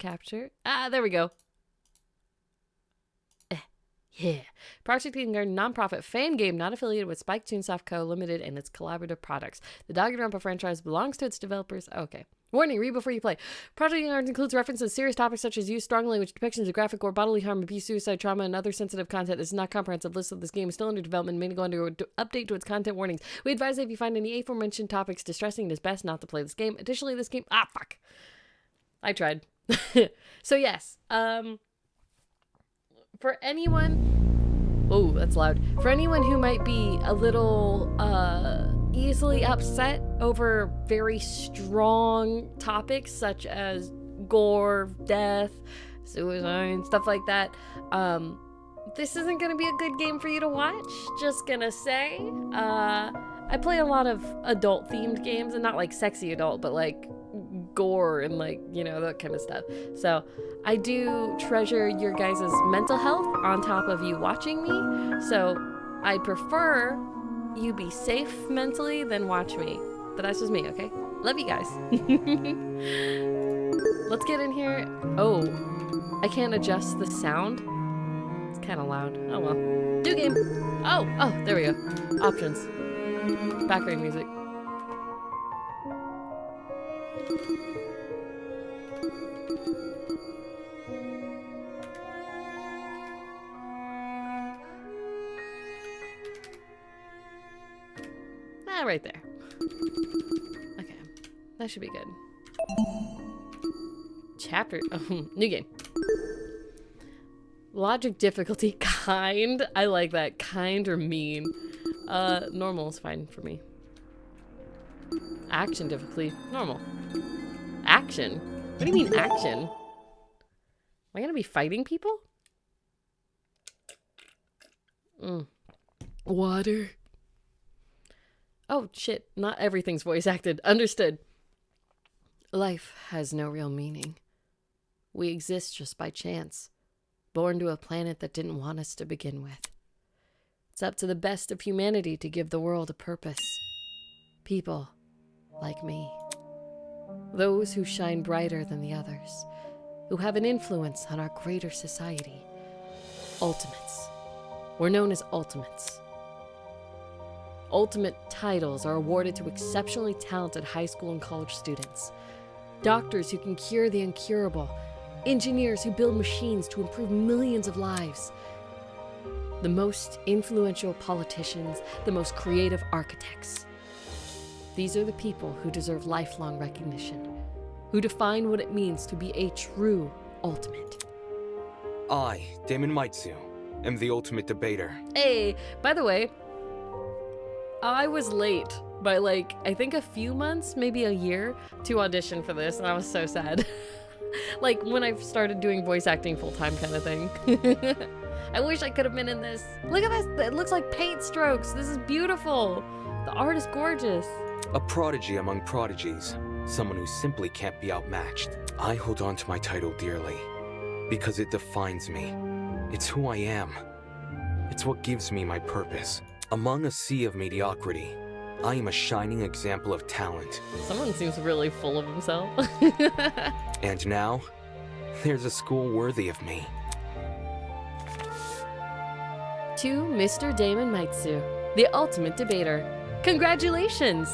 capture. Ah, there we go. Yeah. Project Eden Garden, nonprofit fan game not affiliated with Spike Chunsoft Co. Limited and its collaborative products. The Danganronpa franchise belongs to its developers. Okay. Warning, read before you play. Project Eden Garden includes references to serious topics such as use, strong language, depictions of graphic or bodily harm, abuse, suicide, trauma, and other sensitive content. This is not comprehensive list of this game is still under development, may go under update to its content warnings. We advise that if you find any aforementioned topics distressing, it is best not to play this game. Additionally, this game... Ah, fuck. I tried. So, yes. For anyone... Oh, that's loud. For anyone who might be a little easily upset over very strong topics such as gore, death, suicide, stuff like that, this isn't going to be a good game for you to watch. Just gonna say. I play a lot of adult-themed games, and not like sexy adult, but like gore and like, you know, that kind of stuff. So I do treasure your guys' mental health on top of you watching me. So I prefer you be safe mentally than watch me. But that's just me, okay? Love you guys. Let's get in here. Oh, I can't adjust the sound. It's kind of loud. Oh well. New game. Oh, there we go. Options. Background music. Right there. Okay, that should be good. Chapter. Oh, new game. Logic difficulty kind. I like that. Kind or mean. Normal is fine for me. Action difficulty. Normal. Action? What do you mean action? Am I gonna be fighting people? Water. Oh, shit. Not everything's voice acted. Understood. Life has no real meaning. We exist just by chance, born to a planet that didn't want us to begin with. It's up to the best of humanity to give the world a purpose. People like me. Those who shine brighter than the others, who have an influence on our greater society. Ultimates. We're known as Ultimates. Ultimate titles are awarded to exceptionally talented high school and college students. Doctors who can cure the incurable. Engineers who build machines to improve millions of lives. The most influential politicians, the most creative architects. These are the people who deserve lifelong recognition, who define what it means to be a true ultimate. I, Damon Maitsu, am the ultimate debater. Hey, by the way, I was late by like, I think a few months, maybe a year, to audition for this, and I was so sad. Like when I started doing voice acting full-time kind of thing. I wish I could have been in this. Look at this, it looks like paint strokes. This is beautiful. The art is gorgeous. A prodigy among prodigies, someone who simply can't be outmatched. I hold on to my title dearly, because it defines me. It's who I am. It's what gives me my purpose. Among a sea of mediocrity, I am a shining example of talent. Someone seems really full of himself. And now, there's a school worthy of me. To Mr. Damon Maitsu, the ultimate debater. Congratulations!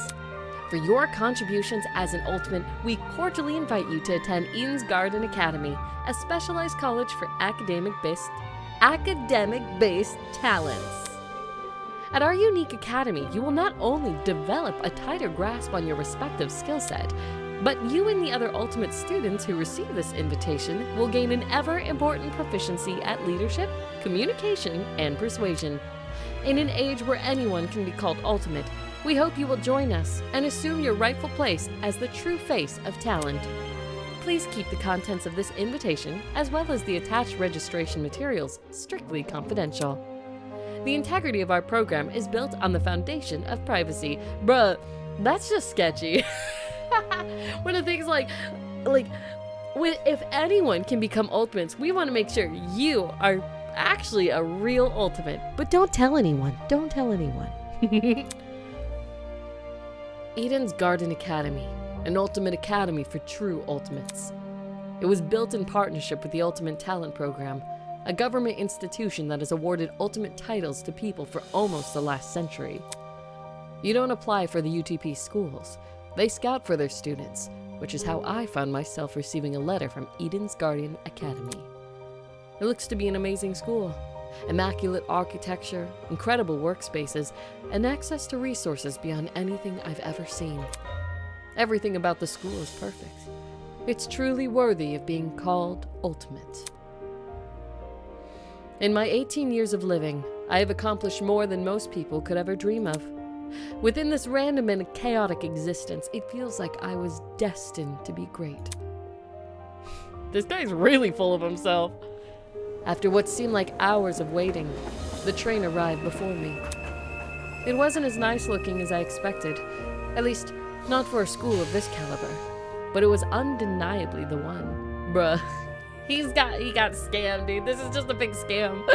For your contributions as an ultimate, we cordially invite you to attend Eden's Garden Academy, a specialized college for academic-based talents. At our unique academy, you will not only develop a tighter grasp on your respective skill set, but you and the other ultimate students who receive this invitation will gain an ever-important proficiency at leadership, communication, and persuasion. In an age where anyone can be called ultimate, we hope you will join us and assume your rightful place as the true face of talent. Please keep the contents of this invitation, as well as the attached registration materials, strictly confidential. The integrity of our program is built on the foundation of privacy. Bruh, that's just sketchy. One of the things if anyone can become ultimates, we want to make sure you are actually a real ultimate. But don't tell anyone. Don't tell anyone. Eden's Garden Academy, an ultimate academy for true ultimates. It was built in partnership with the Ultimate Talent Program, a government institution that has awarded ultimate titles to people for almost the last century. You don't apply for the UTP schools. They scout for their students, which is how I found myself receiving a letter from Eden's Guardian Academy. It looks to be an amazing school. Immaculate architecture, incredible workspaces, and access to resources beyond anything I've ever seen. Everything about the school is perfect. It's truly worthy of being called ultimate. In my 18 years of living, I have accomplished more than most people could ever dream of. Within this random and chaotic existence, it feels like I was destined to be great. This guy's really full of himself. After what seemed like hours of waiting, the train arrived before me. It wasn't as nice looking as I expected, at least not for a school of this caliber, but it was undeniably the one. Bruh, he got scammed, dude. This is just a big scam.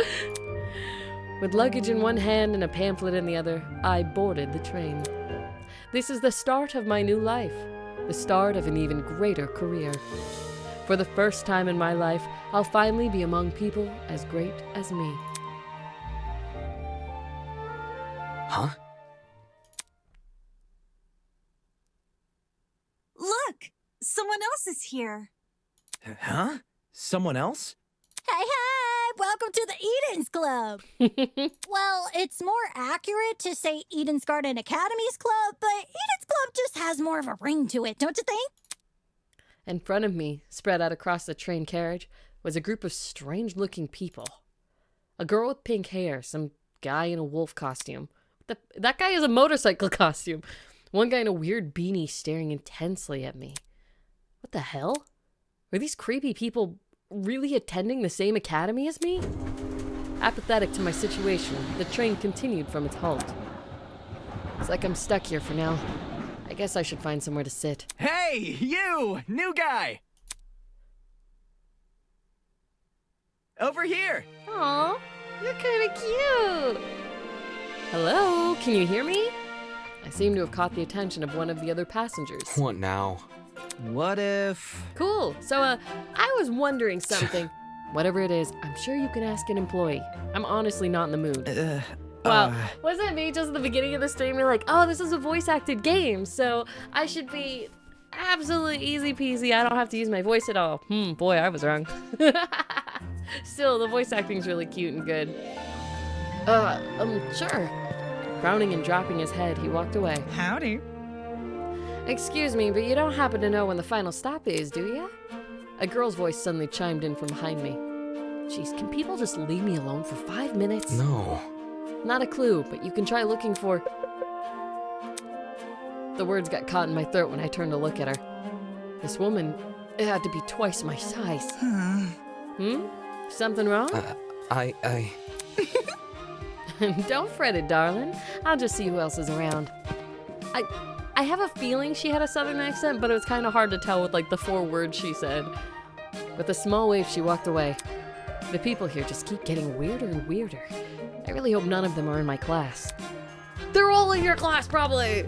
With luggage in one hand and a pamphlet in the other, I boarded the train. This is the start of my new life, the start of an even greater career. For the first time in my life, I'll finally be among people as great as me. Huh? Look! Someone else is here. Huh? Someone else? Hey, welcome to the Eden's Club. Well, it's more accurate to say Eden's Garden Academy's Club, but Eden's Club just has more of a ring to it, don't you think? In front of me, spread out across the train carriage, was a group of strange-looking people. A girl with pink hair, some guy in a wolf costume. That guy has a motorcycle costume. One guy in a weird beanie staring intensely at me. What the hell? Are these creepy people really attending the same academy as me? Apathetic to my situation, the train continued from its halt. It's like I'm stuck here for now. I guess I should find somewhere to sit. Hey, you! New guy! Over here! Aw, you're kinda cute! Hello, can you hear me? I seem to have caught the attention of one of the other passengers. What now? What if... Cool, so I was wondering something. Whatever it is, I'm sure you can ask an employee. I'm honestly not in the mood. Wow, wasn't me just at the beginning of the stream, you're like, oh, this is a voice-acted game, so I should be absolutely easy peasy. I don't have to use my voice at all. Boy, I was wrong. Still, the voice acting's really cute and good. Sure. Frowning and dropping his head, he walked away. Howdy. Excuse me, but you don't happen to know when the final stop is, do you? A girl's voice suddenly chimed in from behind me. Jeez, can people just leave me alone for 5 minutes? No. Not a clue, but you can try looking for... The words got caught in my throat when I turned to look at her. This woman, it had to be twice my size. Something wrong? Don't fret it, darling. I'll just see who else is around. I have a feeling she had a southern accent, but it was kind of hard to tell with like the 4 words she said. With a small wave, she walked away. The people here just keep getting weirder and weirder. I really hope none of them are in my class. They're all in your class, probably!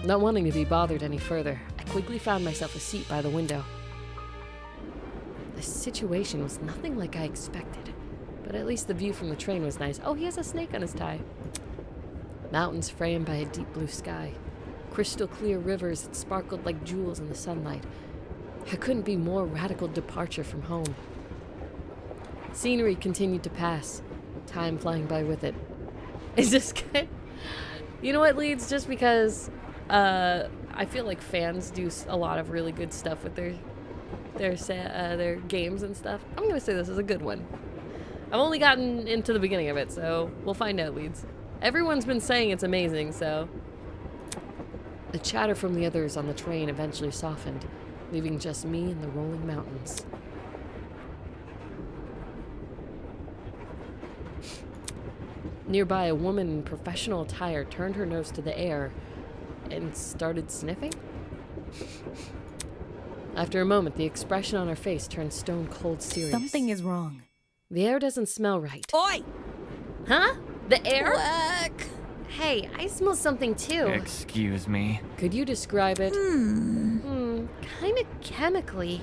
Not wanting to be bothered any further, I quickly found myself a seat by the window. The situation was nothing like I expected, but at least the view from the train was nice. Oh, he has a snake on his tie. Mountains framed by a deep blue sky. Crystal clear rivers that sparkled like jewels in the sunlight. There couldn't be more radical departure from home. Scenery continued to pass, time flying by with it. Is this good? You know what, Leeds? Just because I feel like fans do a lot of really good stuff with their games and stuff. I'm gonna say this is a good one. I've only gotten into the beginning of it, so we'll find out, Leeds. Everyone's been saying it's amazing, so... The chatter from the others on the train eventually softened, leaving just me and the rolling mountains. Nearby, a woman in professional attire turned her nose to the air and started sniffing. After a moment, the expression on her face turned stone cold serious. Something is wrong. The air doesn't smell right. Oi! Huh? The air? Look. Hey, I smell something too. Excuse me. Could you describe it? Kind of chemically.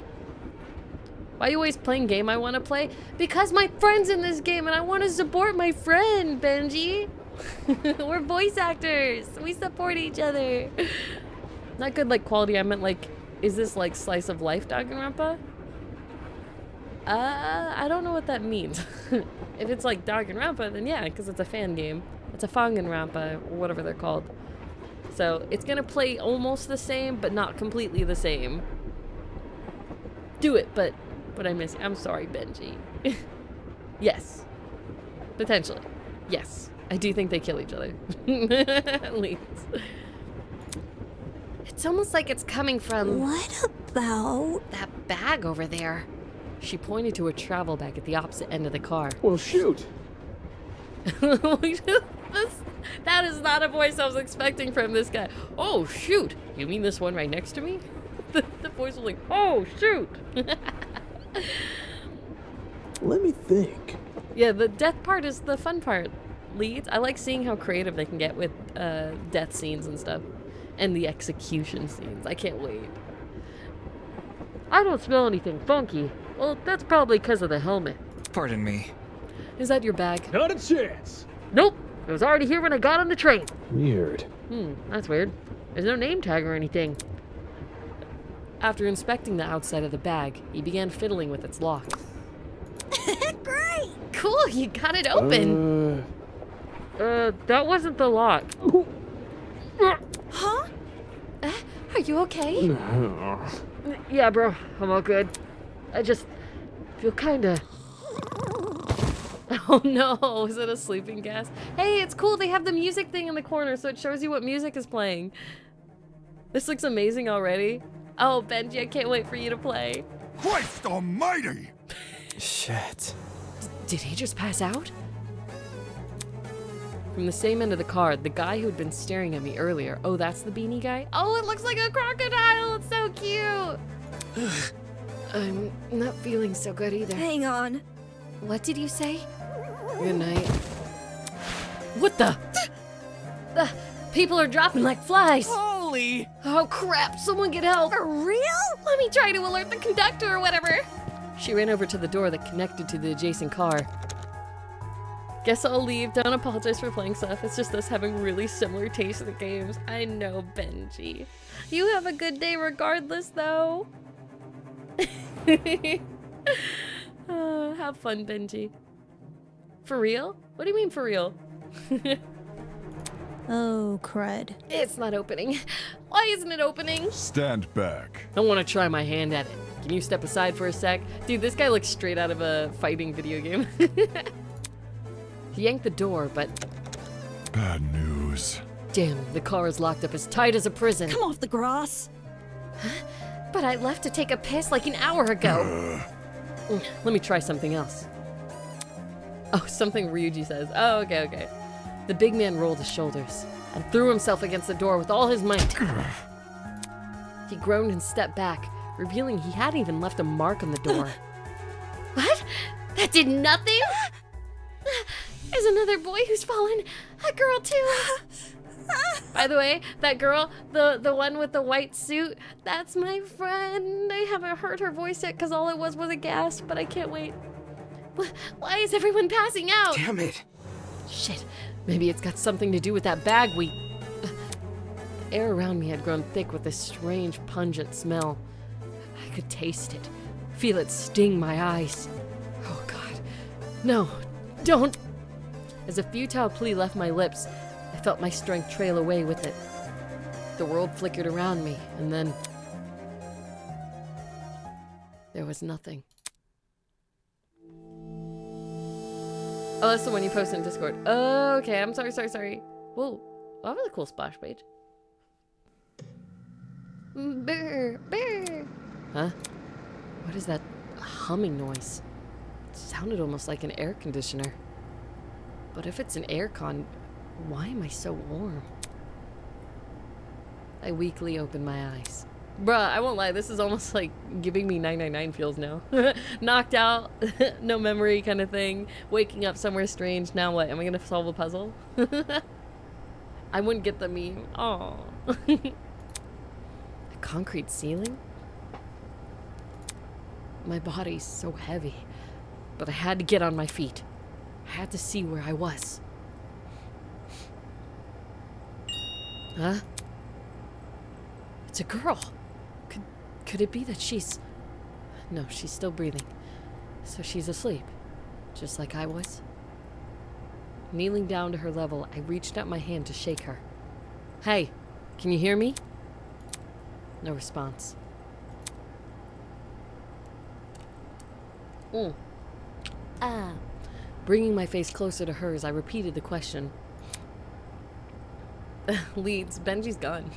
Why are you always playing game I want to play? Because my friend's in this game and I want to support my friend, Benji. We're voice actors. We support each other. Not good like quality. I meant like, is this like slice of life Danganronpa? I don't know what that means. If it's like Danganronpa, then yeah, because it's a fan game. It's a Fanganrampa, or whatever they're called. So it's gonna play almost the same, but not completely the same. Do it, but I miss you. I'm sorry, Benji. Yes. Potentially. Yes. I do think they kill each other. At least. It's almost like it's coming from What about... that bag over there. She pointed to a travel bag at the opposite end of the car. Well, shoot. That is not a voice I was expecting from this guy. Oh, shoot. You mean this one right next to me? The voice was like, oh, shoot. Let me think. Yeah, the death part is the fun part. Leads. I like seeing how creative they can get with death scenes and stuff. And the execution scenes. I can't wait. I don't smell anything funky. Well, that's probably because of the helmet. Pardon me. Is that your bag? Not a chance. Nope. It was already here when I got on the train. Weird. That's weird. There's no name tag or anything. After inspecting the outside of the bag, he began fiddling with its lock. Great! Cool, you got it open. That wasn't the lock. Huh? Are you okay? Yeah, bro. I'm all good. I just feel kinda... Oh no, is it a sleeping gas? Hey, it's cool. They have the music thing in the corner, so it shows you what music is playing. This looks amazing already. Oh, Benji, I can't wait for you to play. Christ almighty! Shit. Did he just pass out? From the same end of the car, the guy who had been staring at me earlier. Oh, that's the beanie guy? Oh, it looks like a crocodile. It's so cute. I'm not feeling so good either. Hang on. What did you say? Good night. What the? People are dropping like flies. Holy! Oh crap, someone get help. For real? Let me try to alert the conductor or whatever. She ran over to the door that connected to the adjacent car. Guess I'll leave. Don't apologize for playing stuff. It's just us having really similar tastes in the games. I know, Benji. You have a good day regardless, though. Have fun, Benji. For real? What do you mean for real? Oh, crud. It's not opening. Why isn't it opening? Stand back. I want to try my hand at it. Can you step aside for a sec? Dude, this guy looks straight out of a fighting video game. He yanked the door, but Bad news. damn, the car is locked up as tight as a prison. Come off the grass. But I left to take a piss like an hour ago. Let me try something else. Oh, something Ryuji says. Oh, okay. The big man rolled his shoulders and threw himself against the door with all his might. He groaned and stepped back, revealing he hadn't even left a mark on the door. What? That did nothing? There's another boy who's fallen. A girl too. By the way, that girl, the one with the white suit, that's my friend. I haven't heard her voice yet because all it was a gasp, but I can't wait. Why is everyone passing out? Damn it! Shit, maybe it's got something to do with that bag we... The air around me had grown thick with a strange, pungent smell. I could taste it, feel it sting my eyes. Oh God, no, don't. As a futile plea left my lips, I felt my strength trail away with it. The world flickered around me, and then... there was nothing. Oh, that's the one you posted in Discord. Oh, okay, I'm sorry. Whoa, that was a cool splash page. Brr. Huh? What is that humming noise? It sounded almost like an air conditioner. But if it's an aircon, why am I so warm? I weakly opened my eyes. Bruh, I won't lie, this is almost like giving me 999 feels now. Knocked out, no memory kind of thing, waking up somewhere strange. Now what, am I gonna solve a puzzle? I wouldn't get the meme. Aw. A concrete ceiling? My body's so heavy, but I had to get on my feet. I had to see where I was. Huh? It's a girl. Could it be that she's... No, she's still breathing. So she's asleep, just like I was. Kneeling down to her level, I reached out my hand to shake her. Hey, can you hear me? No response. Bringing my face closer to hers, I repeated the question. Leeds, Benji's gone.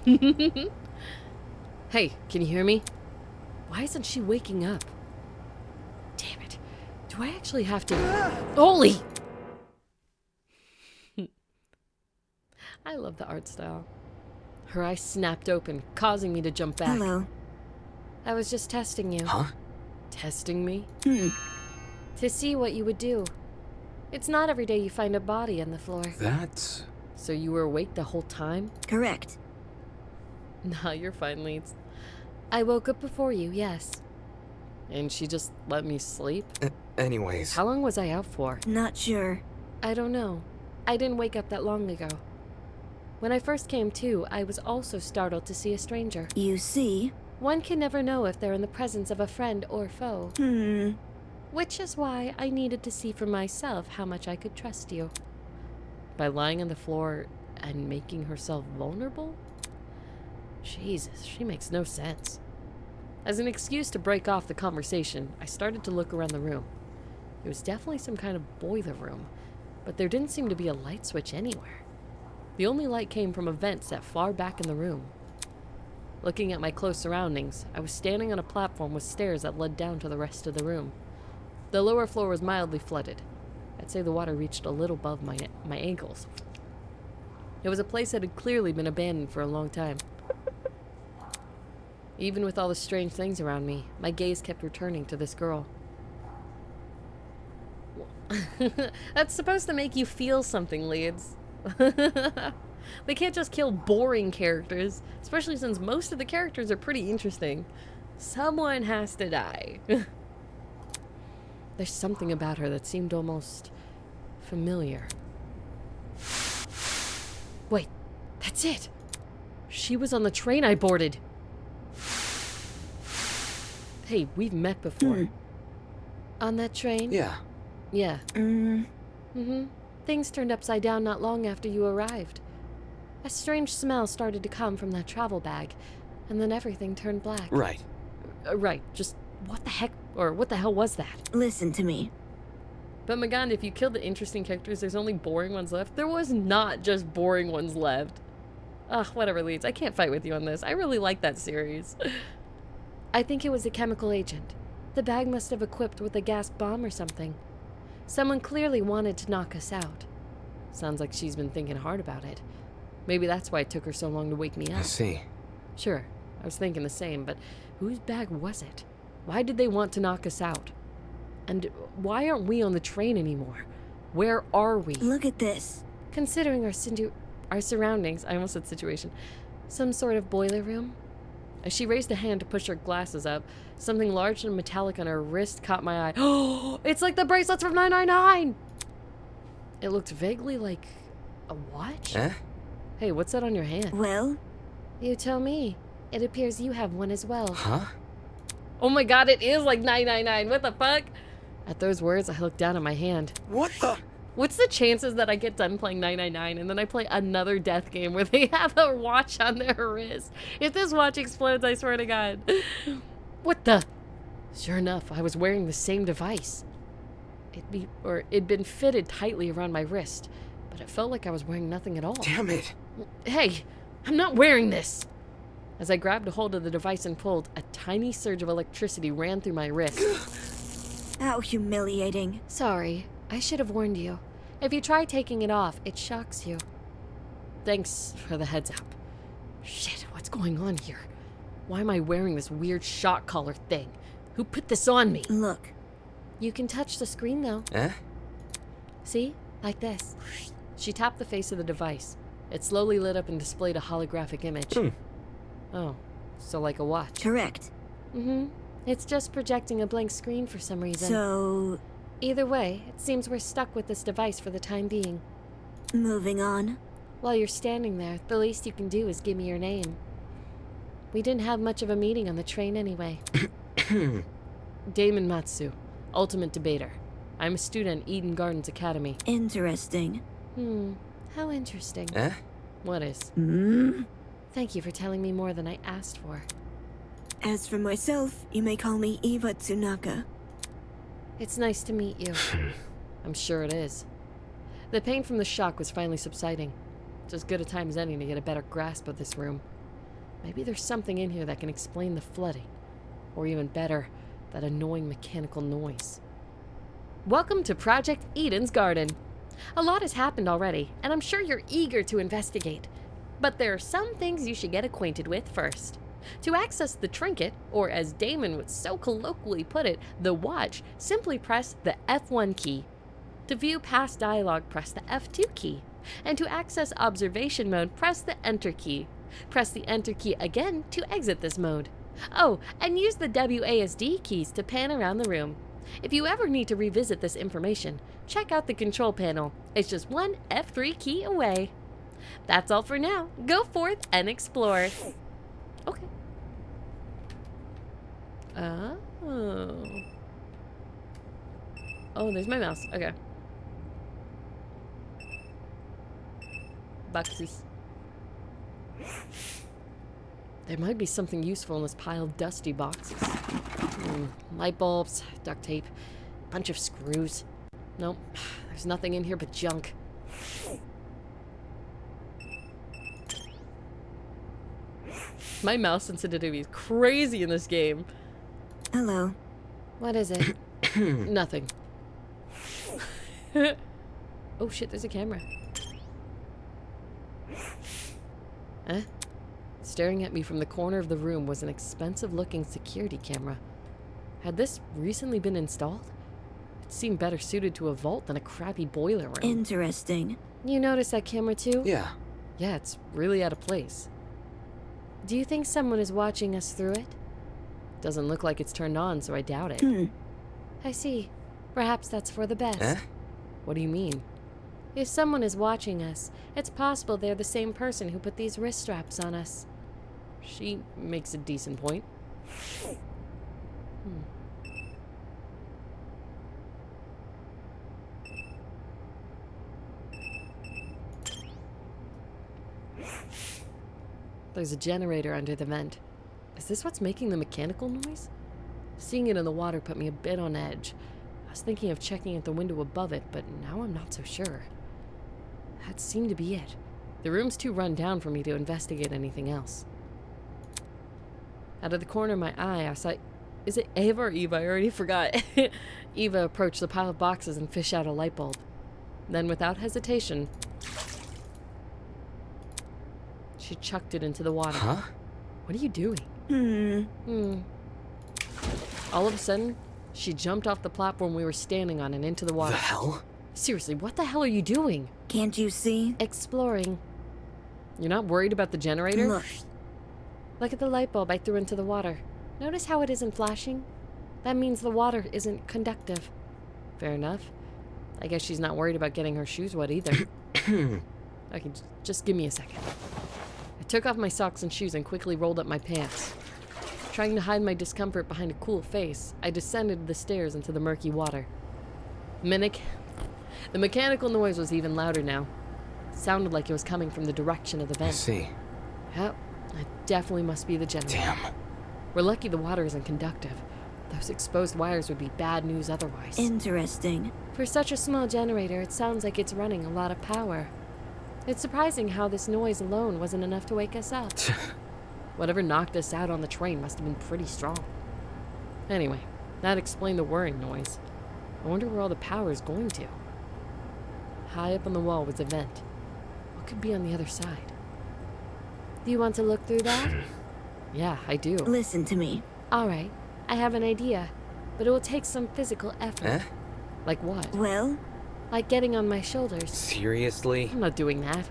Hey, can you hear me? Why isn't she waking up? Damn it. Do I actually have to... Holy! I love the art style. Her eyes snapped open, causing me to jump back. Hello. I was just testing you. Huh? Testing me? To see what you would do. It's not every day you find a body on the floor. That's... So you were awake the whole time? Correct. Nah, you're fine, Leeds. I woke up before you, yes. And she just let me sleep? Anyways. How long was I out for? Not sure. I don't know. I didn't wake up that long ago. When I first came to, I was also startled to see a stranger. You see? One can never know if they're in the presence of a friend or foe. Which is why I needed to see for myself how much I could trust you. By lying on the floor and making herself vulnerable? Jesus, she makes no sense. As an excuse to break off the conversation, I started to look around the room. It was definitely some kind of boiler room, but there didn't seem to be a light switch anywhere. The only light came from a vent set far back in the room. Looking at my close surroundings, I was standing on a platform with stairs that led down to the rest of the room. The lower floor was mildly flooded. I'd say the water reached a little above my ankles. It was a place that had clearly been abandoned for a long time. Even with all the strange things around me, my gaze kept returning to this girl. That's supposed to make you feel something, Leeds. They can't just kill boring characters, especially since most of the characters are pretty interesting. Someone has to die. There's something about her that seemed almost familiar. Wait, that's it. She was on the train I boarded. Hey, we've met before. On that train? Yeah. Yeah. Things turned upside down not long after you arrived. A strange smell started to come from that travel bag, and then everything turned black. Right. Right, just what the heck, or what the hell was that? Listen to me. But Maganda, if you killed the interesting characters, there's only boring ones left. There was not just boring ones left. Ugh, whatever, Leeds. I can't fight with you on this. I really like that series. I think it was a chemical agent. The bag must have equipped with a gas bomb or something. Someone clearly wanted to knock us out. Sounds like she's been thinking hard about it. Maybe that's why it took her so long to wake me I up. see. Sure, I was thinking the same, but whose bag was it? Why did they want to knock us out? And why aren't we on the train anymore? Where are we? Look at this. Considering our surroundings, I almost said situation, some sort of boiler room? As she raised a hand to push her glasses up, something large and metallic on her wrist caught my eye. Oh, it's like the bracelets from 999! It looked vaguely like a watch? Eh? Hey, what's that on your hand? Well, You tell me. It appears you have one as well. Huh? Oh my god, it is like 999. What the fuck? At those words, I looked down at my hand. What the? What's the chances that I get done playing 999 and then I play another death game where they have a watch on their wrist? If this watch explodes, I swear to God. What the? Sure enough, I was wearing the same device. It'd been fitted tightly around my wrist, but it felt like I was wearing nothing at all. Damn it. Hey, I'm not wearing this! As I grabbed a hold of the device and pulled, a tiny surge of electricity ran through my wrist. how humiliating. Sorry, I should have warned you. If you try taking it off, it shocks you. Thanks for the heads up. Shit, what's going on here? Why am I wearing this weird shock collar thing? Who put this on me? Look. You can touch the screen though. Eh? See? Like this. She tapped the face of the device. It slowly lit up and displayed a holographic image. Oh, so like a watch. Correct. Mm-hmm. It's just projecting a blank screen for some reason. So, Either way, it seems we're stuck with this device for the time being. moving on. While you're standing there, the least you can do is give me your name. We didn't have much of a meeting on the train anyway. Damon Matsu, Ultimate Debater. I'm a student at Eden Gardens Academy. Interesting. How interesting. Eh? What is? Thank you for telling me more than I asked for. As for myself, you may call me Eva Tsunaka. It's nice to meet you. I'm sure it is. The pain from the shock was finally subsiding. It's as good a time as any to get a better grasp of this room. Maybe there's something in here that can explain the flooding. Or even better, that annoying mechanical noise. Welcome to Project Eden's Garden. A lot has happened already, and I'm sure you're eager to investigate. But there are some things you should get acquainted with first. To access the trinket, or as Damon would so colloquially put it, the watch, simply press the F1 key. To view past dialogue, press the F2 key. And to access observation mode, press the Enter key. Press the Enter key again to exit this mode. Oh, and use the WASD keys to pan around the room. If you ever need to revisit this information, check out the control panel. It's just one F3 key away. That's all for now. Go forth and explore. Okay. Oh, there's my mouse. Okay. Boxes. There might be something useful in this pile of dusty boxes. Light bulbs, duct tape, bunch of screws. Nope, there's nothing in here but junk. My mouse sensitivity is crazy in this game. Hello. What is it? Nothing. Oh shit, there's a camera. Eh? Staring at me from the corner of the room was an expensive-looking security camera. Had this recently been installed? It seemed better suited to a vault than a crappy boiler room. Interesting. You notice that camera too? Yeah. Yeah, it's really out of place. Do you think someone is watching us through it? Doesn't look like it's turned on, so I doubt it. I see. Perhaps that's for the best. Eh? What do you mean? If someone is watching us, it's possible they're the same person who put these wrist straps on us. She makes a decent point. There's a generator under the vent. Is this what's making the mechanical noise? Seeing it in the water put me a bit on edge. I was thinking of checking at the window above it, but now I'm not so sure. That seemed to be it. The room's too run down for me to investigate anything else. Out of the corner of my eye, I saw... Is it Ava or Eva? I already forgot. Eva approached the pile of boxes and fished out a light bulb. Then, without hesitation, she chucked it into the water. Huh? What are you doing? All of a sudden, she jumped off the platform we were standing on and into the water. The hell? Seriously, what the hell are you doing? Can't you see? Exploring. You're not worried about the generator? Look. Look at the light bulb I threw into the water. Notice how it isn't flashing? That means the water isn't conductive. Fair enough. I guess she's not worried about getting her shoes wet either. Okay, just give me a second. I took off my socks and shoes and quickly rolled up my pants. Trying to hide my discomfort behind a cool face, I descended the stairs into the murky water. The mechanical noise was even louder now. It sounded like it was coming from the direction of the I vent. see. Yep, that definitely must be the generator. Damn. We're lucky the water isn't conductive. Those exposed wires would be bad news otherwise. Interesting. For such a small generator, it sounds like it's running a lot of power. It's surprising how this noise alone wasn't enough to wake us up. Whatever knocked us out on the train must have been pretty strong. Anyway, that explained the whirring noise. I wonder where all the power is going to. High up on the wall was a vent. What could be on the other side? Do you want to look through that? Yeah, I do. Listen to me. All right, I have an idea, but it will take some physical effort. Eh? Like what? Well, Like getting on my shoulders. Seriously? I'm not doing that.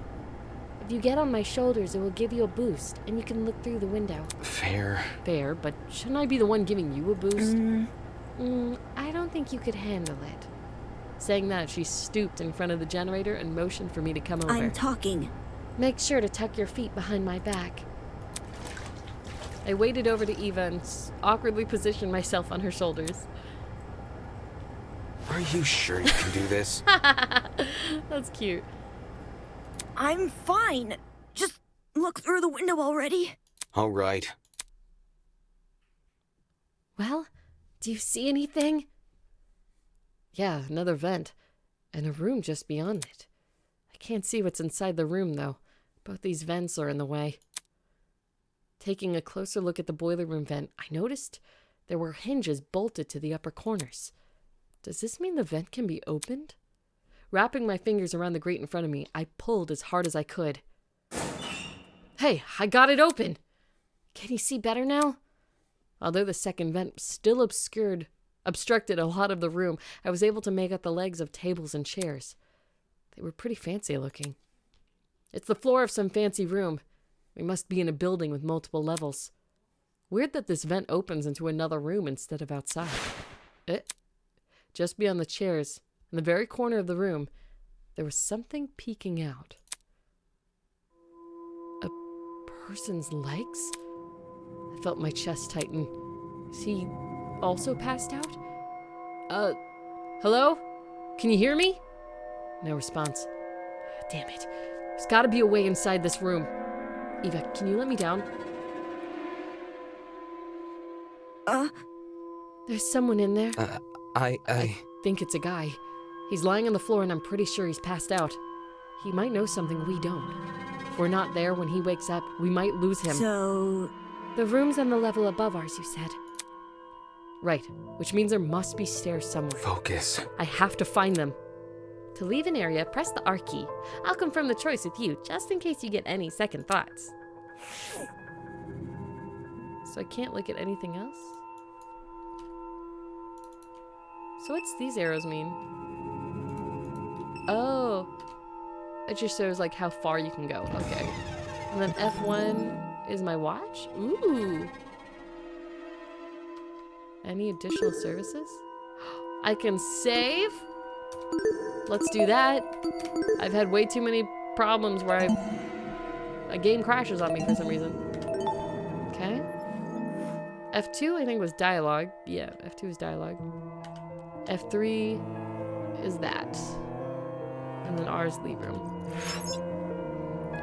If If you get on my shoulders, it will give you a boost, and you can look through the window. Fair. Fair, but shouldn't I be the one giving you a boost? I don't think you could handle it. Saying that, she stooped in front of the generator and motioned for me to come over. I'm talking. Make sure to tuck your feet behind my back. I waded over to Eva and awkwardly positioned myself on her shoulders. Are you sure you can do this? That's cute. I'm fine. Just look through the window already. All right. Well, do you see anything? Yeah, another vent. And a room just beyond it. I can't see what's inside the room, though. Both these vents are in the way. Taking a closer look at the boiler room vent, I noticed there were hinges bolted to the upper corners. Does this mean the vent can be opened? Wrapping my fingers around the grate in front of me, I pulled as hard as I could. Hey, I got it open! Can you see better now? Although the second vent still obstructed a lot of the room, I was able to make out the legs of tables and chairs. They were pretty fancy looking. It's the floor of some fancy room. We must be in a building with multiple levels. Weird that this vent opens into another room instead of outside. Just beyond the chairs, in the very corner of the room, there was something peeking out. A person's legs? I felt my chest tighten. Is he also passed out? Hello? Can you hear me? No response. Damn it. There's gotta be a way inside this room. Eva, can you let me down? There's someone in there. I Think it's a guy. He's lying on the floor and I'm pretty sure he's passed out. He might know something we don't. If we're not there when he wakes up, we might lose him. So, The room's on the level above ours, you said. Right, which means there must be stairs somewhere. Focus. I have to find them. To leave an area, press the R key. I'll confirm the choice with you, just in case you get any second thoughts. So I can't look at anything else? So what's these arrows mean? Oh. It just shows like how far you can go. Okay. And then F1 is my watch? Ooh. Any additional services? I can save? Let's do that. I've had way too many problems where a game crashes on me for some reason. Okay. F2 I think was dialogue. Yeah, F2 is dialogue. F3 is that. And then R is leave room.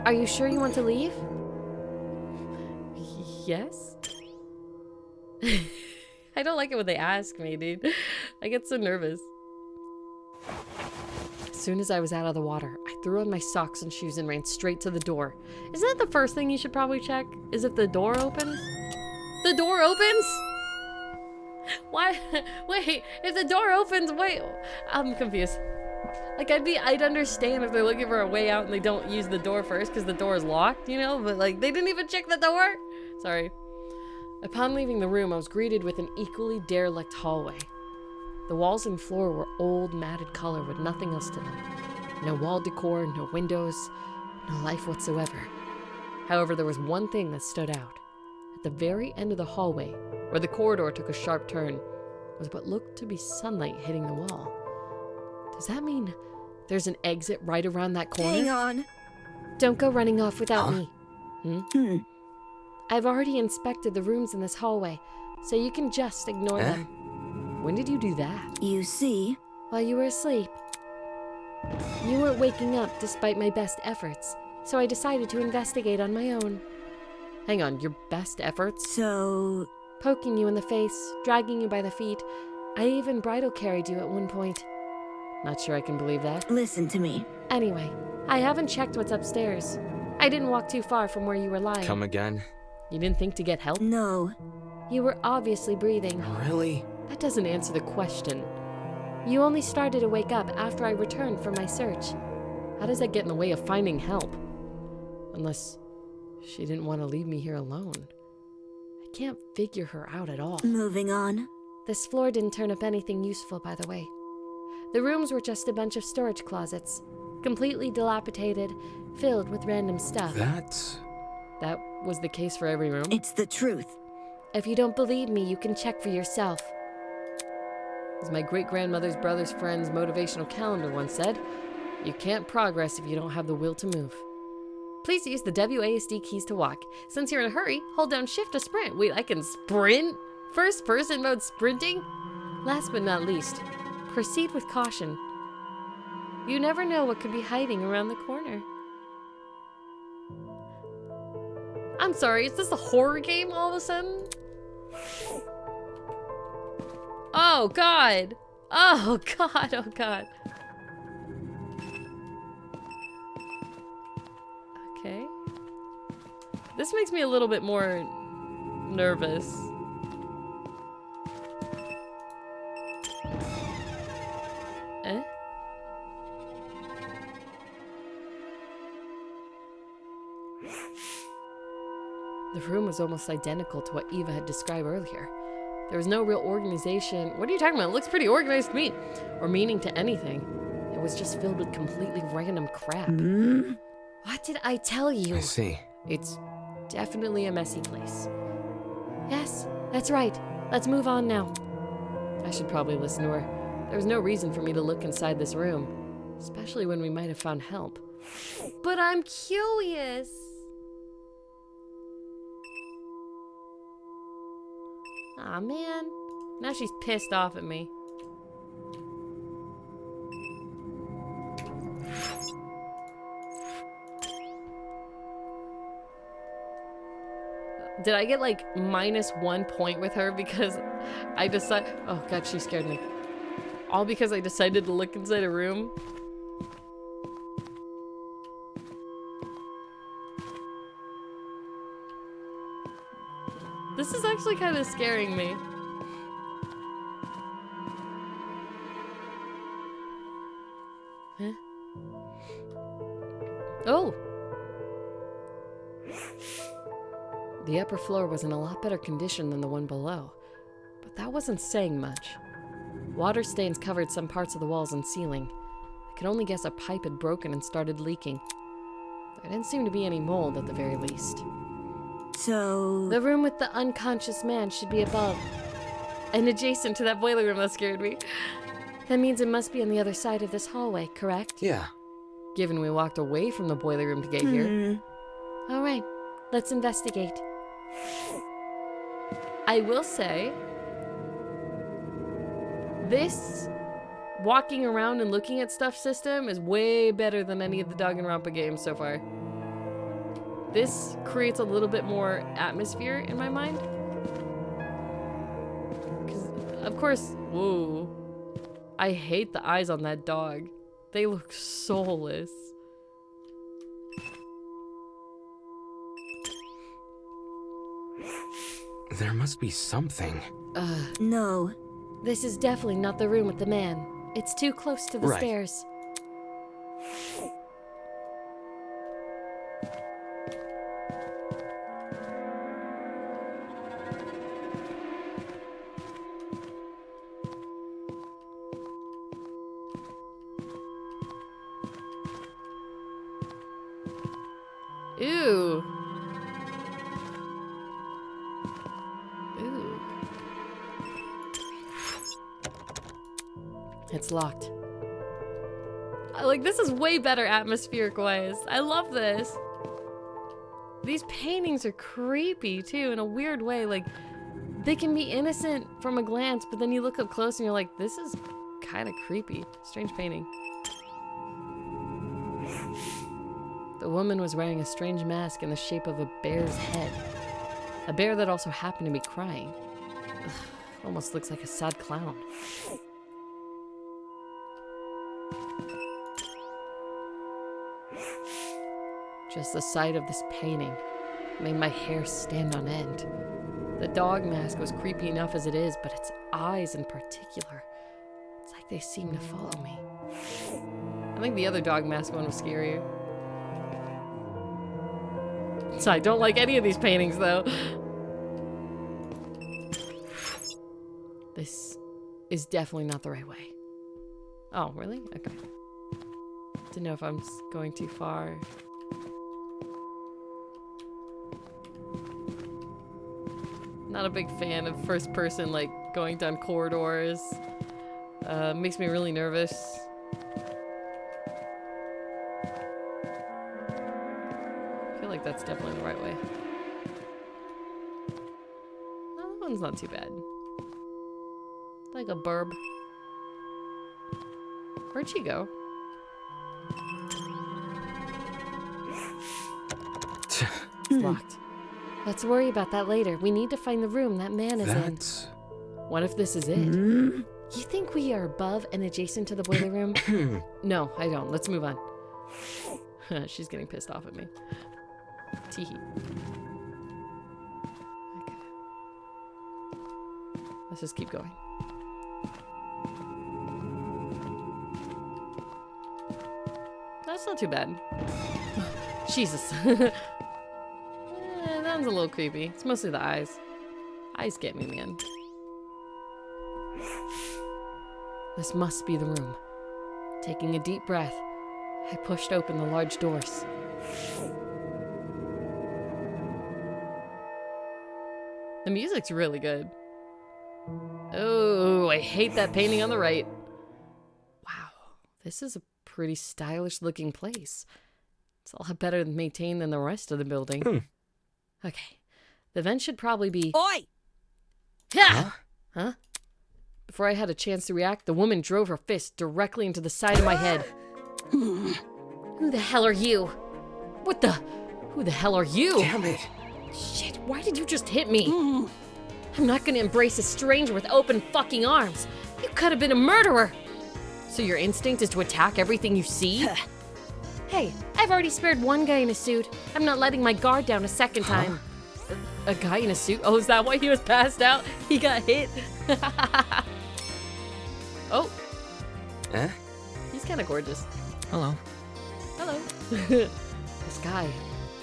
Are you sure you want to leave? Yes? I don't like it when they ask me, dude. I get so nervous. As soon as I was out of the water, I threw on my socks and shoes and ran straight to the door. Isn't that the first thing you should probably check? Is if the door opens? The door opens? Why? Wait, if the door opens, wait. I'm confused. Like, I'd understand if they're looking for a way out and they don't use the door first because the door is locked, you know? But, like, they didn't even check the door? Sorry. Upon leaving the room, I was greeted with an equally derelict hallway. The walls and floor were old, matted color with nothing else to them. No wall decor, no windows, no life whatsoever. However, there was one thing that stood out. At the very end of the hallway, where the corridor took a sharp turn, was what looked to be sunlight hitting the wall. Does that mean there's an exit right around that corner? hang on. Don't go running off without me. I've already inspected the rooms in this hallway, so you can just ignore them. When did you do that? You see, While you were asleep. You weren't waking up despite my best efforts, so I decided to investigate on my own. Hang on, your best efforts? so Poking you in the face, dragging you by the feet. I even bridal carried you at one point. Not sure I can believe that. listen to me. Anyway, I haven't checked what's upstairs. I didn't walk too far from where you were lying. Come again? You didn't think to get help? No, You were obviously breathing. Really? That doesn't answer the question. You only started to wake up after I returned from my search. How does that get in the way of finding help? Unless she didn't want to leave me here alone. I can't figure her out at all. moving on. This floor didn't turn up anything useful, by the way. The rooms were just a bunch of storage closets. completely dilapidated, filled with random stuff. That was the case for every room. It's the truth. If you don't believe me, you can check for yourself. As my great-grandmother's brother's friend's motivational calendar once said, you can't progress if you don't have the will to move. Please use the WASD keys to walk. Since you're in a hurry, hold down shift to sprint. Wait, I can sprint? First person mode sprinting? Last but not least, proceed with caution. You never know what could be hiding around the corner. I'm sorry, is this a horror game all of a sudden? Oh god! Oh god, oh god. Okay. This makes me a little bit more nervous. Eh? The room was almost identical to what Eva had described earlier. There was no real organization. What are you talking about? It looks pretty organized to me. Or meaning to anything. It was just filled with completely random crap. What did I tell you? I see. It's definitely a messy place. Yes, that's right. Let's move on now. I should probably listen to her. There was no reason for me to look inside this room. Especially when we might have found help. But I'm curious. Aw, man. Now she's pissed off at me. Did I get like -1 point with her because I decided... Oh god, she scared me. All because I decided to look inside a room? This is actually kind of scaring me. Huh? Oh! The upper floor was in a lot better condition than the one below, but that wasn't saying much. Water stains covered some parts of the walls and ceiling. I could only guess a pipe had broken and started leaking. There didn't seem to be any mold at the very least. So... The room with the unconscious man should be above and adjacent to that boiler room that scared me. That means it must be on the other side of this hallway, correct? Yeah. Given we walked away from the boiler room to get here. All right, let's investigate. I will say, this walking around and looking at stuff system is way better than any of the Danganronpa games so far. This creates a little bit more atmosphere in my mind. Because, of course, whoa. I hate the eyes on that dog. They look soulless. There must be something. No. This is definitely not the room with the man. It's too close to the Right. stairs. Ew. Ooh. It's locked. Like, this is way better atmospheric wise. I love this. These paintings are creepy too in a weird way. Like, they can be innocent from a glance, but then you look up close and you're like, this is kind of creepy. Strange painting. The woman was wearing a strange mask in the shape of a bear's head. A bear that also happened to be crying. Ugh, almost looks like a sad clown. Just the sight of this painting made my hair stand on end. The dog mask was creepy enough as it is, but its eyes in particular, it's like they seem to follow me. I think the other dog mask one was scarier. So I don't like any of these paintings, though. This is definitely not the right way. Oh, really? Okay. Didn't know if I'm going too far. Not a big fan of first person, like, going down corridors. Makes me really nervous. I feel like that's definitely the right way. No, that one's not too bad. Like a burb. Where'd she go? It's locked. Let's worry about that later. We need to find the room that man is That's... in. What if this is it? You think we are above and adjacent to the boiler room? No, I don't. Let's move on. She's getting pissed off at me. Teehee. Okay. Let's just keep going. That's not too bad. Jesus. That one's a little creepy. It's mostly the eyes. Eyes get me, man. This must be the room. Taking a deep breath, I pushed open the large doors. The music's really good. Oh, I hate that painting on the right. Wow, this is a pretty stylish looking place. It's a lot better maintained than the rest of the building. Okay, the vent should probably be... Oi! Huh? Huh? Before I had a chance to react, the woman drove her fist directly into the side of my head. Who the hell are you? What the? Who the hell are you? Damn it! Shit, why did you just hit me? I'm not gonna embrace a stranger with open fucking arms. You could have been a murderer. So your instinct is to attack everything you see? Hey, I've already spared one guy in a suit. I'm not letting my guard down a second time. A guy in a suit? Oh, is that why he was passed out? He got hit? Oh. Eh? He's kind of gorgeous. Hello. Hello. This guy,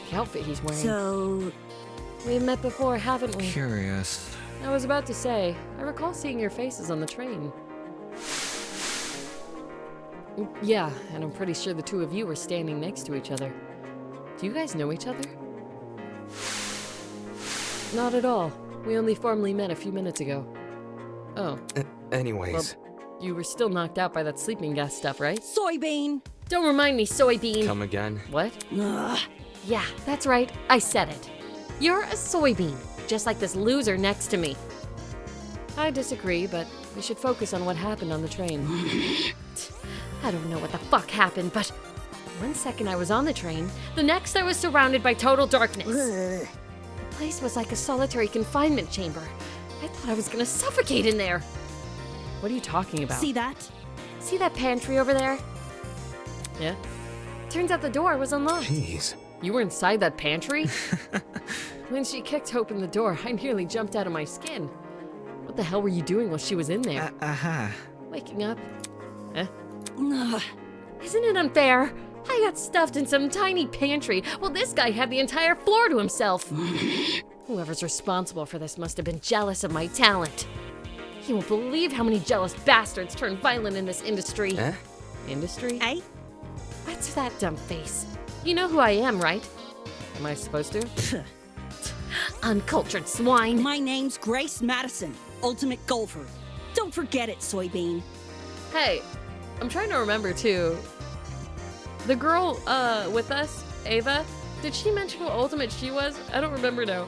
the outfit he's wearing. So, We've met before, haven't we? Curious. I was about to say, I recall seeing your faces on the train. Yeah, and I'm pretty sure the two of you were standing next to each other. Do you guys know each other? Not at all. We only formally met a few minutes ago. Oh, Anyways, you were still knocked out by that sleeping gas stuff, right? soybean. Don't remind me, soybean. come again? What? Ugh. Yeah, that's right. I said it. You're a soybean, just like this loser next to me. I disagree, but we should focus on what happened on the train. I don't know what the fuck happened, but one second I was on the train, the next I was surrounded by total darkness. Ugh. The place was like a solitary confinement chamber. I thought I was gonna suffocate in there. What are you talking about? See that? See that pantry over there? Yeah. Turns out the door was unlocked. Jeez. You were inside that pantry? When she kicked open the door, I nearly jumped out of my skin. What the hell were you doing while she was in there? Waking up? Eh? Ugh. Isn't it unfair? I got stuffed in some tiny pantry, while this guy had the entire floor to himself. Whoever's responsible for this must have been jealous of my talent. You won't believe how many jealous bastards turn violent in this industry. Eh? Industry? Eh? What's that dumb face? You know who I am, right? Am I supposed to? Uncultured swine. My name's Grace Madison, Ultimate Golfer. Don't forget it, soybean. Hey, I'm trying to remember too. The girl with us, Ava, did she mention what ultimate she was? I don't remember now.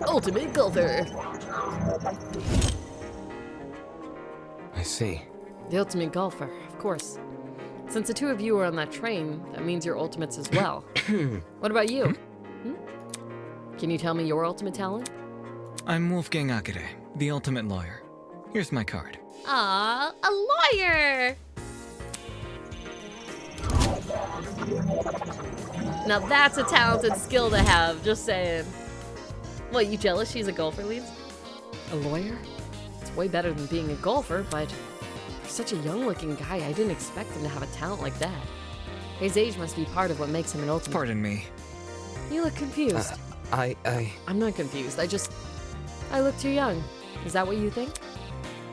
Ultimate golfer. I see. The ultimate golfer, of course. Since the two of you are on that train, that means you're ultimates as well. What about you? Can you tell me your ultimate talent? I'm Wolfgang Akire, the ultimate lawyer. Here's my card. Ah, a lawyer! Now that's a talented skill to have, just saying. What, you jealous she's a golfer, Leeds? A lawyer? It's way better than being a golfer, but for such a young-looking guy, I didn't expect him to have a talent like that. His age must be part of what makes him an ultimate. Pardon me. You look confused. I'm not confused, I look too young. Is that what you think?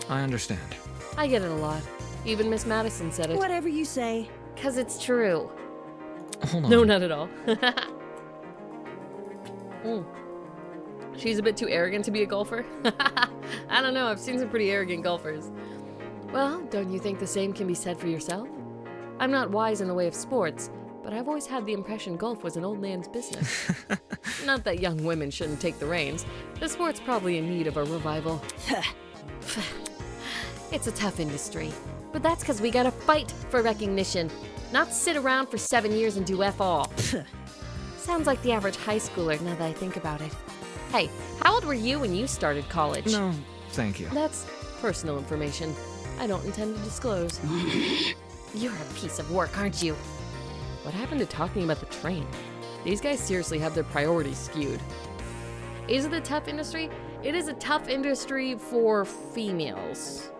I understand. I get it a lot. Even Miss Madison said it. Whatever you say. 'Cause it's true. Hold on. No, not at all. She's a bit too arrogant to be a golfer. I don't know, I've seen some pretty arrogant golfers. Well, don't you think the same can be said for yourself? I'm not wise in the way of sports, but I've always had the impression golf was an old man's business. Not that young women shouldn't take the reins. The sport's probably in need of a revival. It's a tough industry, but that's because we gotta fight for recognition, not sit around for 7 years and do F all. Sounds like the average high schooler now that I think about it. Hey, how old were you when you started college? No, thank you. That's personal information I don't intend to disclose. You're a piece of work, aren't you? What happened to talking about the train? These guys seriously have their priorities skewed. Is it a tough industry? It is a tough industry for females.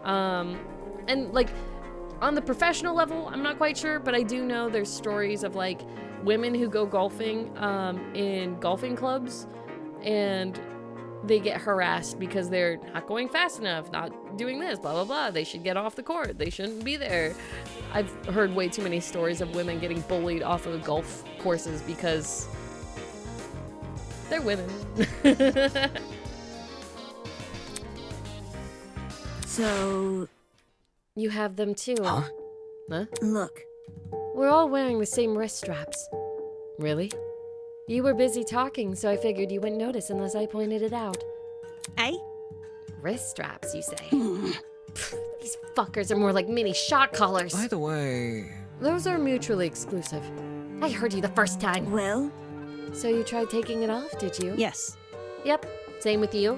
And like, on the professional level, I'm not quite sure, but I do know there's stories of like women who go golfing in golfing clubs and they get harassed because they're not going fast enough, not doing this, blah, blah, blah. They should get off the court. They shouldn't be there. I've heard way too many stories of women getting bullied off of golf courses because they're women. So, You have them too. Huh? Huh? look. We're all wearing the same wrist straps. Really? You were busy talking, so I figured you wouldn't notice unless I pointed it out. Eh? Wrist straps, you say? Pfft, these fuckers are more like mini shot collars. By the way, Those are mutually exclusive. I heard you the first time. Well, So you tried taking it off, did you? yes. Yep, same with you.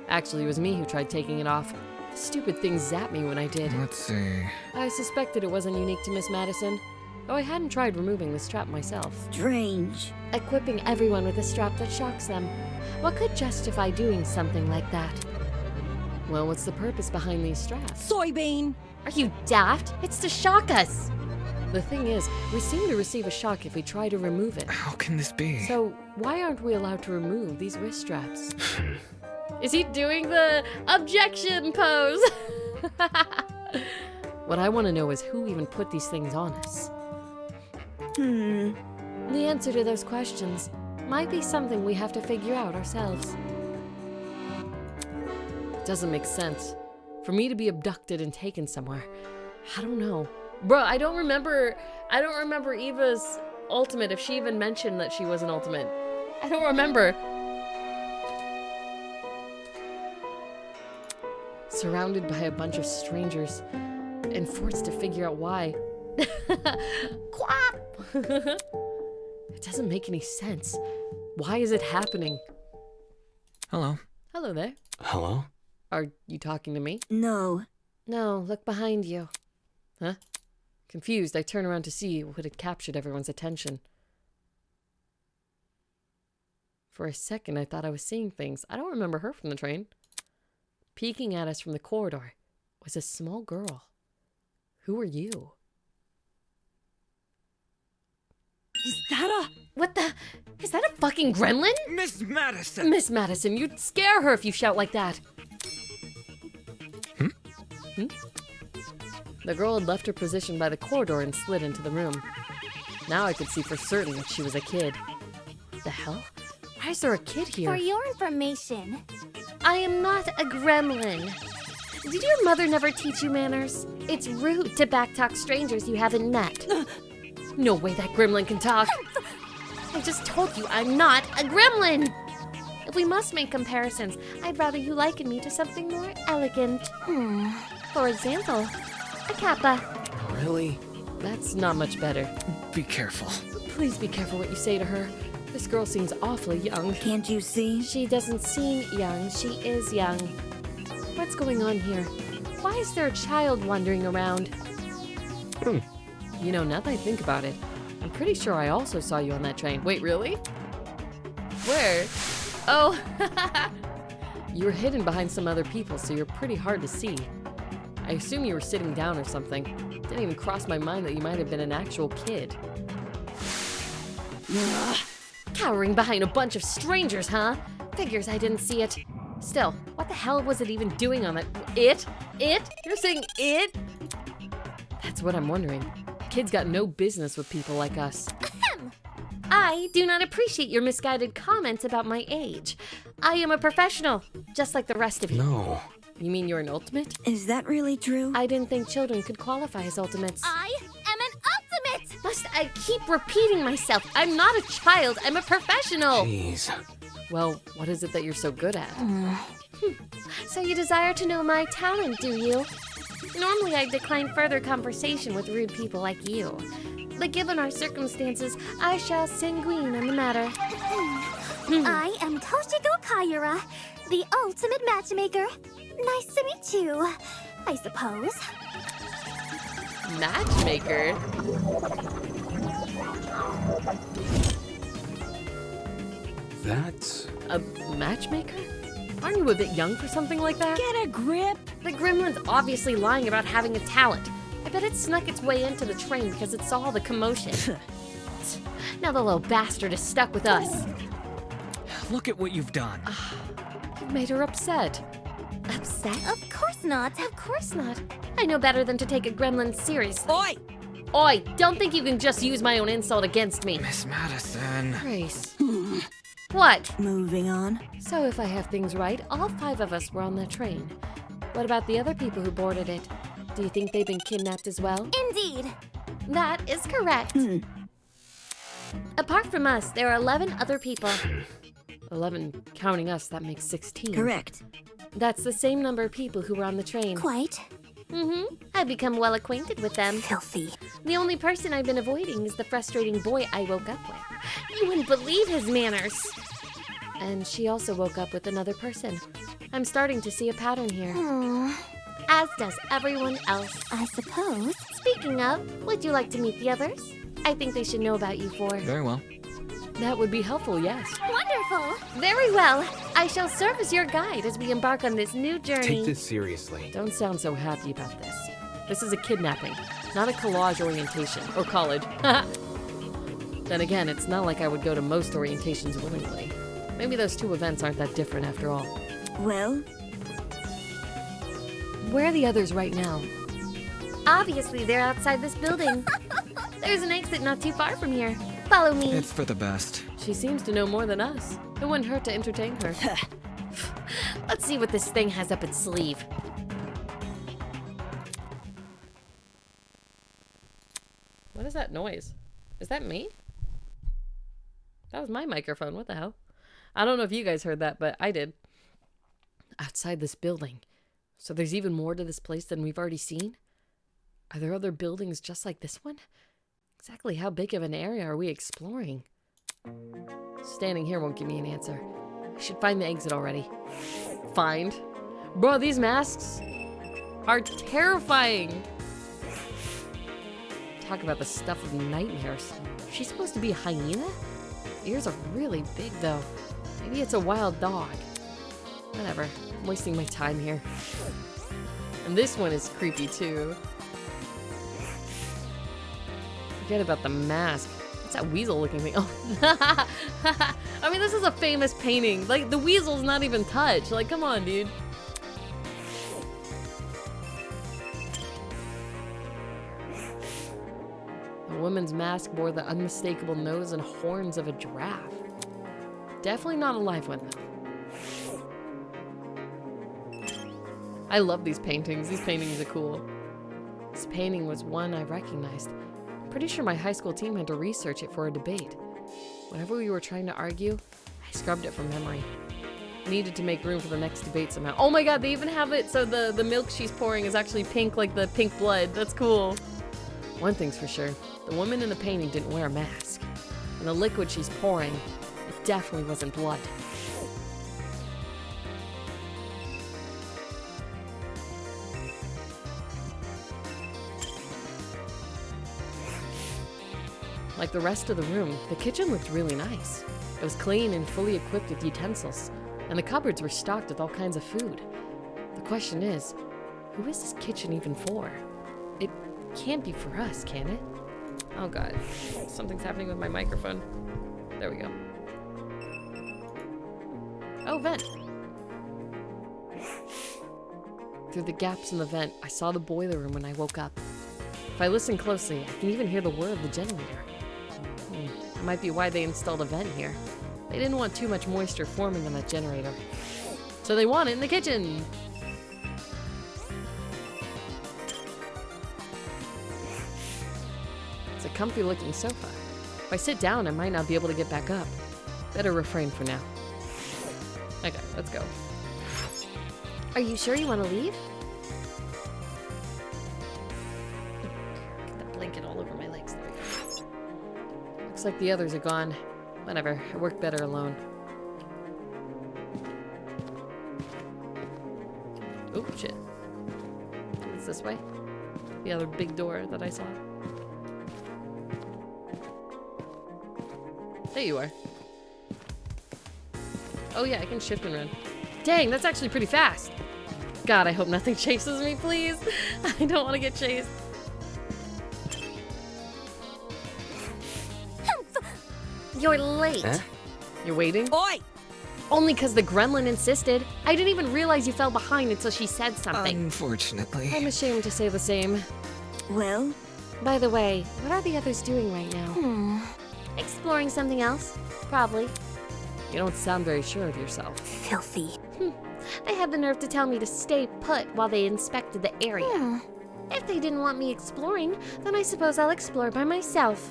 Actually, it was me who tried taking it off. Stupid things zapped me when I did. let's see. I suspected it wasn't unique to Miss Madison, though I hadn't tried removing the strap myself. Strange. Equipping everyone with a strap that shocks them. What could justify doing something like that? Well, what's the purpose behind these straps? Soybean. Are you daft? It's to shock us! The thing is, we seem to receive a shock if we try to remove it. How can this be? So, why aren't we allowed to remove these wrist straps? Is he doing the objection pose? What I want to know is who even put these things on us. The answer to those questions might be something we have to figure out ourselves. Doesn't make sense. For me to be abducted and taken somewhere. I don't know. Bro, I don't remember Eva's ultimate, if she even mentioned that she was an ultimate. I don't remember. Surrounded by a bunch of strangers and forced to figure out why. Quap! It doesn't make any sense. Why is it happening? Hello. Hello there. Hello? Are you talking to me? No. No, look behind you. Huh? Confused, I turn around to see what had captured everyone's attention. For a second, I thought I was seeing things. I don't remember her from the train. Peeking at us from the corridor was a small girl. Who are you? Is that a... What the? Is that a fucking gremlin? Miss Madison! Miss Madison, you'd scare her if you shout like that. Hmm? The girl had left her position by the corridor and slid into the room. Now I could see for certain that she was a kid. The hell? Why is there a kid here? For your information, I am not a gremlin. Did your mother never teach you manners? It's rude to backtalk strangers you haven't met. No way that gremlin can talk. I just told you I'm not a gremlin. If we must make comparisons, I'd rather you liken me to something more elegant. For example, a kappa. Really? That's not much better. Be careful. Please be careful what you say to her. This girl seems awfully young. Can't you see? She doesn't seem young. She is young. What's going on here? Why is there a child wandering around? You know, now that I think about it, I'm pretty sure I also saw you on that train. Wait, really? Where? Oh, you were hidden behind some other people, so you're pretty hard to see. I assume you were sitting down or something. Didn't even cross my mind that you might have been an actual kid. Cowering behind a bunch of strangers, huh? Figures I didn't see it. Still, what the hell was it even doing on that? It? It? You're saying it? That's what I'm wondering. Kids got no business with people like us. I do not appreciate your misguided comments about my age. I am a professional, just like the rest of you. No. You mean you're an ultimate? Is that really true? I didn't think children could qualify as ultimates. I am an ultimate! Must I keep repeating myself? I'm not a child, I'm a professional! Jeez. Well, what is it that you're so good at? So you desire to know my talent, do you? Normally I decline further conversation with rude people like you. But given our circumstances, I shall sanguine on the matter. I am Toshiko Kaira, the ultimate matchmaker. Nice to meet you, I suppose. Matchmaker? That's... A matchmaker? Aren't you a bit young for something like that? Get a grip. The gremlin's obviously lying about having a talent. I bet it snuck its way into the train because it saw the commotion. Now the little bastard is stuck with us. Look at what you've done. You've made her upset. Upset? Of course not. Of course not. I know better than to take a gremlin seriously. Oi! Oi, don't think you can just use my own insult against me. Miss Madison. Grace. What? Moving on. So if I have things right, all 5 of us were on that train. What about the other people who boarded it? Do you think they've been kidnapped as well? Indeed. That is correct. Apart from us, there are 11 other people. 11 counting us, that makes 16. Correct. That's the same number of people who were on the train. Quite. I've become well acquainted with them. Filthy. The only person I've been avoiding is the frustrating boy I woke up with. You wouldn't believe his manners. And she also woke up with another person. I'm starting to see a pattern here. As does everyone else. I suppose. Speaking of, would you like to meet the others? I think they should know about you 4. Very well. That would be helpful, yes. Wonderful. Very well. I shall serve as your guide as we embark on this new journey. Take this seriously. Don't sound so happy about this. This is a kidnapping, not a collage orientation or college. Then again, it's not like I would go to most orientations willingly. Maybe those 2 events aren't that different after all. Well, Where are the others right now? Obviously, they're outside this building. There's an exit not too far from here. Follow me. It's for the best. She seems to know more than us. It wouldn't hurt to entertain her. Let's see what this thing has up its sleeve. What is that noise? Is that me? That was my microphone. What the hell? I don't know if you guys heard that, but I did. Outside this building. So there's even more to this place than we've already seen? Are there other buildings just like this one? Exactly how big of an area are we exploring? Standing here won't give me an answer. I should find the exit already. Find? Bro, these masks are terrifying. Talk about the stuff of nightmares. She's supposed to be a hyena? Ears are really big though. Maybe it's a wild dog. Whatever, I'm wasting my time here. And this one is creepy too. Forget about the mask. What's that weasel looking thing? Oh, I mean, this is a famous painting. Like, the weasel's not even touched. Like, come on, dude. The woman's mask bore the unmistakable nose and horns of a giraffe. Definitely not a live one, though. I love these paintings. These paintings are cool. This painting was one I recognized. Pretty sure my high school team had to research it for a debate. Whenever we were trying to argue, I scrubbed it from memory. Needed to make room for the next debate somehow. Oh my god, they even have it so the milk she's pouring is actually pink, like the pink blood. That's cool. One thing's for sure, the woman in the painting didn't wear a mask. And the liquid she's pouring, it definitely wasn't blood. Like the rest of the room, the kitchen looked really nice. It was clean and fully equipped with utensils, and the cupboards were stocked with all kinds of food. The question is, who is this kitchen even for? It can't be for us, can it? Oh god, something's happening with my microphone. There we go. Oh, vent. Through the gaps in the vent, I saw the boiler room when I woke up. If I listen closely, I can even hear the whir of the generator. That might be why they installed a vent here. They didn't want too much moisture forming on that generator. So they want it in the kitchen! It's a comfy looking sofa. If I sit down, I might not be able to get back up. Better refrain for now. Okay, let's go. Are you sure you want to leave? Get that blanket all over my legs. There we go. Looks like the others are gone. Whatever, I work better alone. Oh, shit. It's this way? The other big door that I saw. There you are. Oh yeah, I can shift and run. Dang, that's actually pretty fast. God, I hope nothing chases me, please. I don't want to get chased. You're late. Huh? You're waiting? Oi! Only because the gremlin insisted. I didn't even realize you fell behind until she said something. Unfortunately. I'm ashamed to say the same. Well, By the way, what are the others doing right now? Exploring something else? Probably. You don't sound very sure of yourself. filthy. They had the nerve to tell me to stay put while they inspected the area. If they didn't want me exploring, then I suppose I'll explore by myself.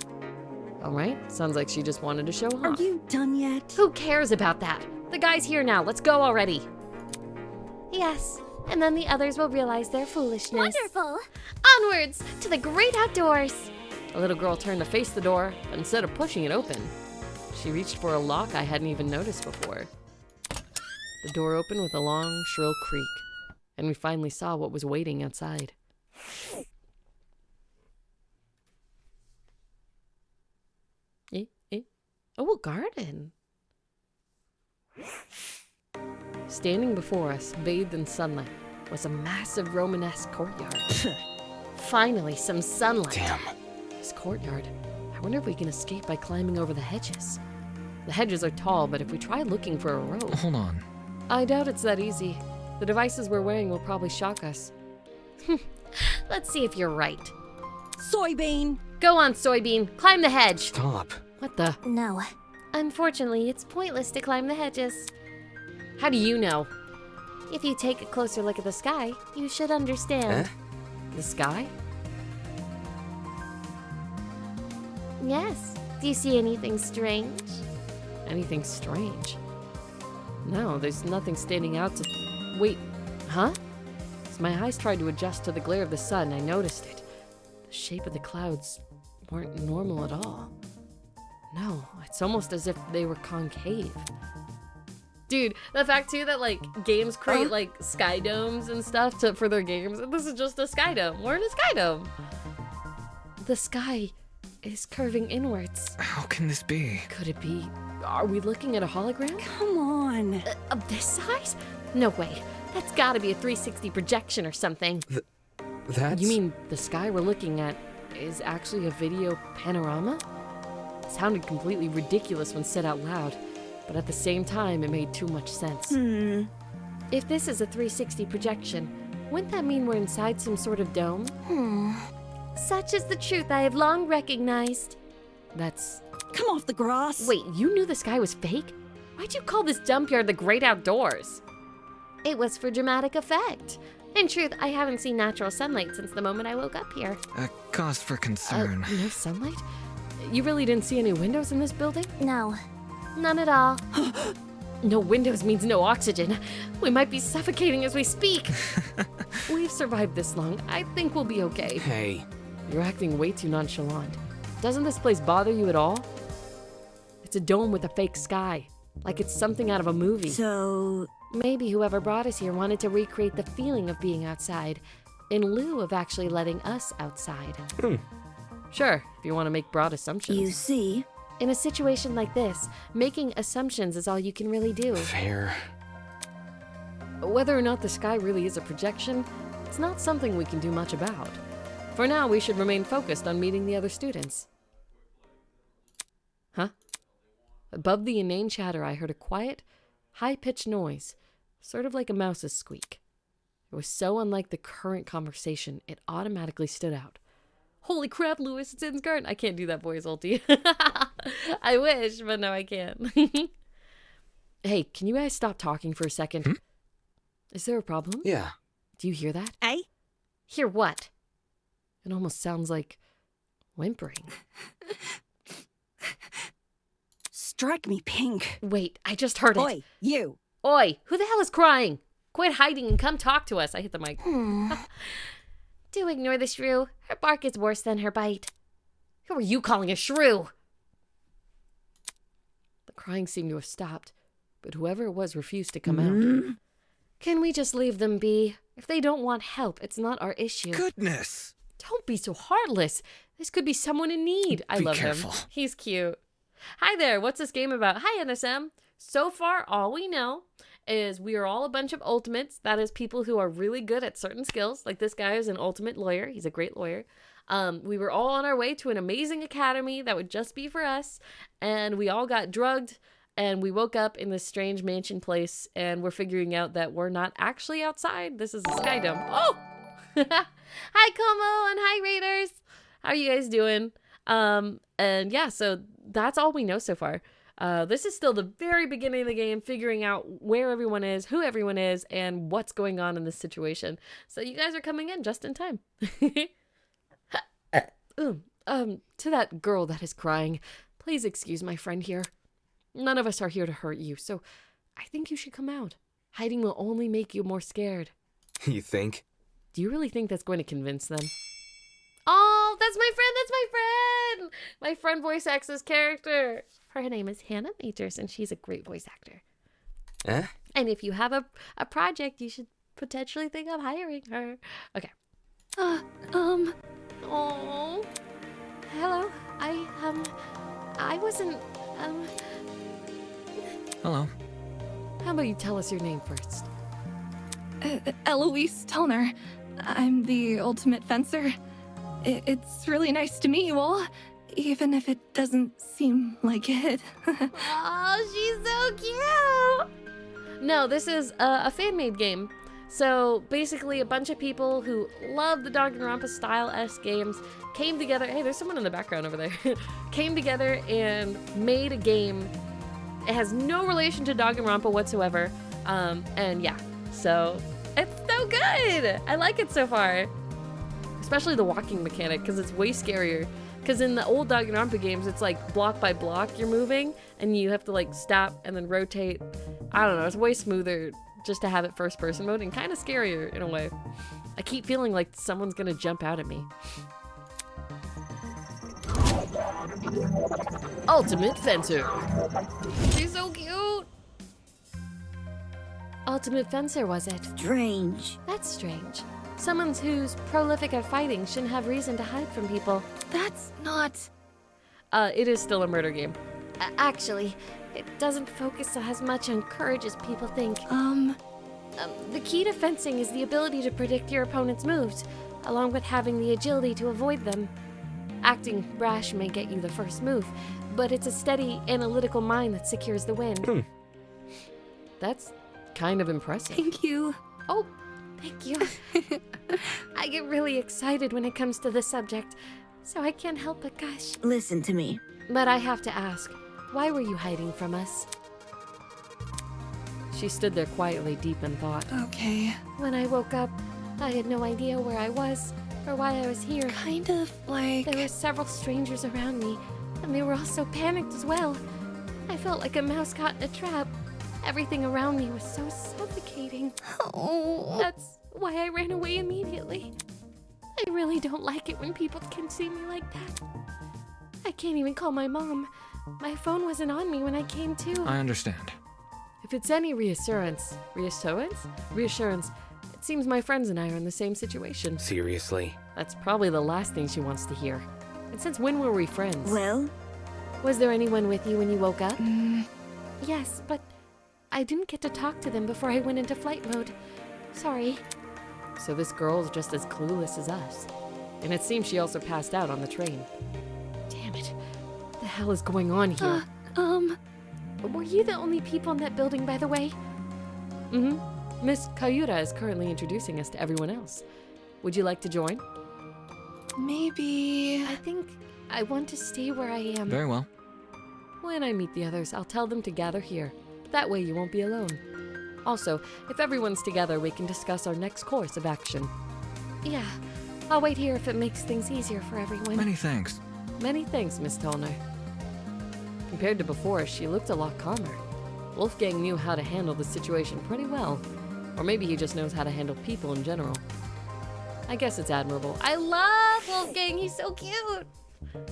All right, sounds like she just wanted to show Are off. you done yet? Who cares about that? The guy's here now. Let's go already. Yes, and then the others will realize their foolishness. Wonderful. Onwards to the great outdoors. The little girl turned to face the door, but instead of pushing it open, she reached for a lock I hadn't even noticed before. The door opened with a long, shrill creak, and we finally saw what was waiting outside. Oh, a garden. Standing before us, bathed in sunlight, was a massive Romanesque courtyard. Finally, some sunlight. Damn. This courtyard. I wonder if we can escape by climbing over the hedges. The hedges are tall, but if we try looking for a rope, Hold on. I doubt it's that easy. The devices we're wearing will probably shock us. Let's see if you're right. Soybean. Go on, Soybean. Climb the hedge. Stop. What the? No. Unfortunately, it's pointless to climb the hedges. How do you know? If you take a closer look at the sky, you should understand. Huh? The sky? Yes. Do you see anything strange? Anything strange? No, there's nothing standing out to... Wait, huh? As my eyes tried to adjust to the glare of the sun, I noticed it. The shape of the clouds weren't normal at all. No, it's almost as if they were concave. Dude, the fact too that like games create like sky domes and stuff for their games. This is just a sky dome. We're in a sky dome. The sky is curving inwards. How can this be? Could it be? Are we looking at a hologram? Come on. Of this size? No way. That's gotta be a 360 projection or something. That's... You mean the sky we're looking at is actually a video panorama? It sounded completely ridiculous when said out loud, but at the same time, it made too much sense. If this is a 360 projection, wouldn't that mean we're inside some sort of dome? Such is the truth I have long recognized. That's... Come off the grass. Wait, you knew the sky was fake? Why'd you call this dump yard the great outdoors? It was for dramatic effect. In truth, I haven't seen natural sunlight since the moment I woke up here. A cause for concern. No sunlight? You really didn't see any windows in this building? No, none at all. No windows means no oxygen. We might be suffocating as we speak. We've survived this long. I think we'll be okay. Hey, You're acting way too nonchalant. Doesn't this place bother you at all? It's a dome with a fake sky, like it's something out of a movie. So, Maybe whoever brought us here wanted to recreate the feeling of being outside, in lieu of actually letting us outside. Sure, if you want to make broad assumptions. you see, In a situation like this, making assumptions is all you can really do. fair. Whether or not the sky really is a projection, it's not something we can do much about. For now, we should remain focused on meeting the other students. Huh? Above the inane chatter, I heard a quiet, high-pitched noise, sort of like a mouse's squeak. It was so unlike the current conversation, it automatically stood out. Holy crap, Lewis, it's Insgard. I can't do that voice, ulti. I wish, but no, I can't. Hey, can you guys stop talking for a second? Is there a problem? Yeah. Do you hear that? Eh? Hear what? It almost sounds like whimpering. Strike me pink. Wait, I just heard it. Oi, you. Oi, who the hell is crying? Quit hiding and come talk to us. I hit the mic. Do ignore the shrew. Her bark is worse than her bite. Who are you calling a shrew? The crying seemed to have stopped, but whoever it was refused to come out. Can we just leave them be? If they don't want help, it's not our issue. Goodness! Don't be so heartless. This could be someone in need. I Be love careful. him. He's cute. Hi there. What's this game about? Hi, NSM. So far, all we know is we are all a bunch of ultimates. That is people who are really good at certain skills. Like this guy is an ultimate lawyer. He's a great lawyer. We were all on our way to an amazing academy that would just be for us. And we all got drugged. And we woke up in this strange mansion place. And we're figuring out that we're not actually outside. This is a sky dome. Oh! Hi, Como, and hi, Raiders. How are you guys doing? And yeah, so that's all we know so far. This is still the very beginning of the game, figuring out where everyone is, who everyone is, and what's going on in this situation. So you guys are coming in just in time. To that girl that is crying, please excuse my friend here. None of us are here to hurt you, so I think you should come out. Hiding will only make you more scared. You think? Do you really think that's going to convince them? Oh, that's my friend! That's my friend! My friend voice acts this character. Her name is Hannah Majors, and she's a great voice actor. Eh? And if you have a project, you should potentially think of hiring her. Okay. Oh. Hello. I wasn't. Hello. How about you tell us your name first? Eloise Tellner. I'm the ultimate fencer. It's really nice to meet you all, even if it doesn't seem like it. Oh, she's so cute. No, this is a fan-made game. So basically, a bunch of people who love the Danganronpa style-esque games came together. Hey, there's someone in the background over there. Came together and made a game. It has no relation to Danganronpa whatsoever. And yeah, so it's so good. I like it so far. Especially the walking mechanic, because it's way scarier. Because in the old Danganronpa games, it's like block by block you're moving, and you have to like stop and then rotate. I don't know, it's way smoother just to have it first person mode, and kind of scarier in a way. I keep feeling like someone's gonna jump out at me. Ultimate Fencer. She's so cute. Ultimate Fencer, was it? Strange. That's strange. Someone who's prolific at fighting shouldn't have reason to hide from people. That's not. It is still a murder game. Actually, it doesn't focus as much on courage as people think. The key to fencing is the ability to predict your opponent's moves, along with having the agility to avoid them. Acting rash may get you the first move, but it's a steady, analytical mind that secures the win. That's kind of impressive. Thank you. Oh, thank you. I get really excited when it comes to this subject, so I can't help but gush. Listen to me. But I have to ask, why were you hiding from us? She stood there quietly, deep in thought. Okay. When I woke up, I had no idea where I was or why I was here. Kind of like. There were several strangers around me, and they were all so panicked as well. I felt like a mouse caught in a trap. Everything around me was so suffocating. Oh. That's why I ran away immediately. I really don't like it when people can see me like that. I can't even call my mom. My phone wasn't on me when I came to. I understand. If it's any reassurance, it seems my friends and I are in the same situation. Seriously? That's probably the last thing she wants to hear. And since when were we friends? Well, Was there anyone with you when you woke up? Mm, Yes, but I didn't get to talk to them before I went into flight mode. Sorry. So this girl's just as clueless as us. And it seems she also passed out on the train. Damn it. What the hell is going on here? Were you the only people in that building, by the way? Mm-hmm. Miss Kayura is currently introducing us to everyone else. Would you like to join? Maybe. I think I want to stay where I am. Very well. When I meet the others, I'll tell them to gather here. That way you won't be alone. Also, if everyone's together, we can discuss our next course of action. Yeah, I'll wait here if it makes things easier for everyone. Many thanks. Many thanks, Miss Tolner. Compared to before, she looked a lot calmer. Wolfgang knew how to handle the situation pretty well. Or maybe he just knows how to handle people in general. I guess it's admirable. I love Wolfgang, he's so cute!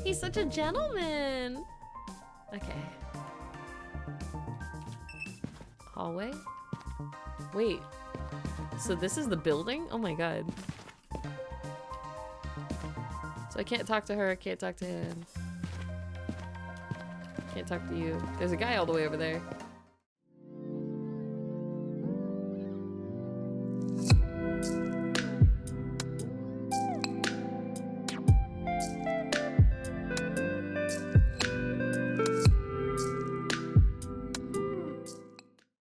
He's such a gentleman! Okay. Hallway? Wait. So this is the building? Oh my god. So I can't talk to her, can't talk to him. Can't talk to you. There's a guy all the way over there.